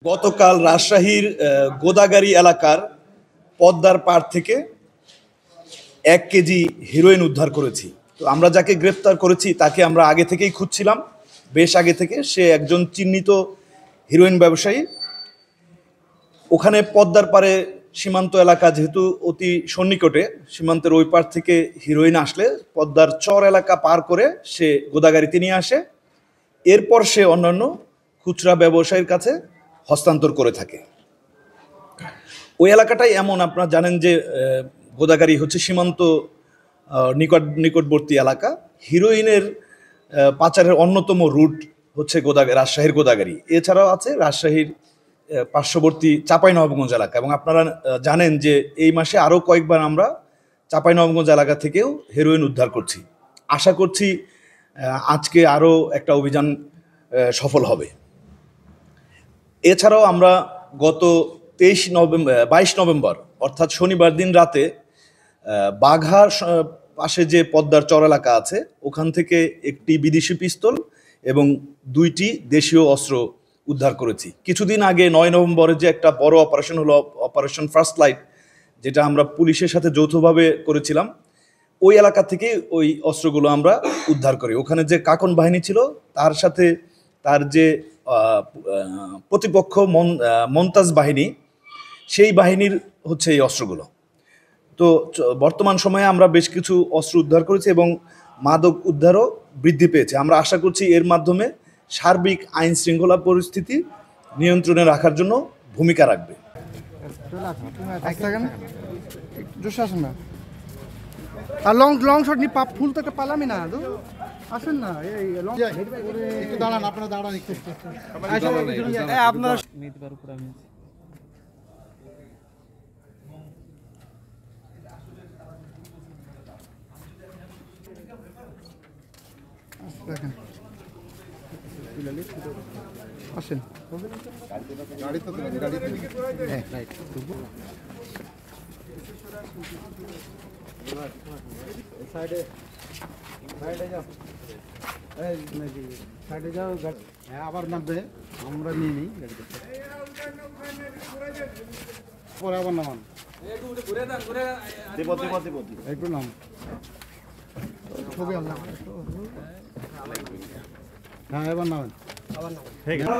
গতকাল রাজশাহীর গোদাগাড়ী এলাকার পদ্মার পাড় থেকে 1 কেজি হিরোইন উদ্ধার করেছি। তো আমরা যাকে গ্রেপ্তার করেছি তাকে আমরা আগে থেকেই খুঁজছিলাম, বেশ আগে থেকে। সে একজন চিহ্নিত হিরোইন ব্যবসায়ী। ওখানে পদ্মার পাড়ে সীমান্ত এলাকা যেহেতু অতি সন্নিকটে, সীমান্তের ওই পার থেকে হিরোইন আসলে পদ্মার চর এলাকা পার করে সে গোদাগাড়িতে নিয়ে আসে। এরপর সে অন্যান্য খুচরা ব্যবসায়ীর কাছে হস্তান্তর করে থাকে। ওই এলাকাটাই এমন, আপনারা জানেন যে গোদাগাড়ি হচ্ছে সীমান্ত নিকটবর্তী এলাকা। হিরোইনের পাচারের অন্যতম রুট হচ্ছে রাজশাহীর গোদাগাড়ি। এছাড়াও আছে রাজশাহীর পার্শ্ববর্তী চাঁপাইনবাবগঞ্জ এলাকা। এবং আপনারা জানেন যে এই মাসে আরও কয়েকবার আমরা চাঁপাইনবাবগঞ্জ এলাকা থেকেও হেরোইন উদ্ধার করছি। আশা করছি আজকে আরও একটা অভিযান সফল হবে। এছাড়াও আমরা গত 22 নভেম্বর অর্থাৎ শনিবার দিন রাতে বাঘার পাশে যে পদ্মার চর এলাকা আছে ওখান থেকে একটি বিদেশি পিস্তল এবং 2টি দেশীয় অস্ত্র উদ্ধার করেছি। কিছুদিন আগে 9 নভেম্বরে যে একটা বড় অপারেশন হলো, অপারেশন ফার্স্ট লাইট, যেটা আমরা পুলিশের সাথে যৌথভাবে করেছিলাম, ওই এলাকা থেকে ওই অস্ত্রগুলো আমরা উদ্ধার করি। ওখানে যে কাকন বাহিনী ছিল তার সাথে তার যে প্রতিপক্ষ মমতাজ বাহিনী, সেই বাহিনীর হচ্ছে এই অস্ত্রগুলো। তো বর্তমান সময়ে আমরা বেশ কিছু অস্ত্র উদ্ধার করেছি এবং মাদক উদ্ধারও বৃদ্ধি পেয়েছে। আমরা আশা করছি এর মাধ্যমে সার্বিক আইন শৃঙ্খলা পরিস্থিতি নিয়ন্ত্রণে রাখার জন্য ভূমিকা রাখবে। আর লং লং শট নি পাপ ফুল তো পালামি না দু আসেন না এই লং একটু দাঁড়ান, আপনারা দাঁড়ান একটু। আপনারা নিতে উপর আমি দেখেন আসেন গাড়ি তো হ্যাঁ রাইট সাইডে সাইডে যাও, এই সাইডে যাও। হ্যাঁ আবার নামবে, আমরা নিয়ে নিই গাড়িতে, পরে আবার নামান একটু নাম ছবি আনলাম। হ্যাঁ এবার নামেন, আবার নামেন। ঠিক আছে।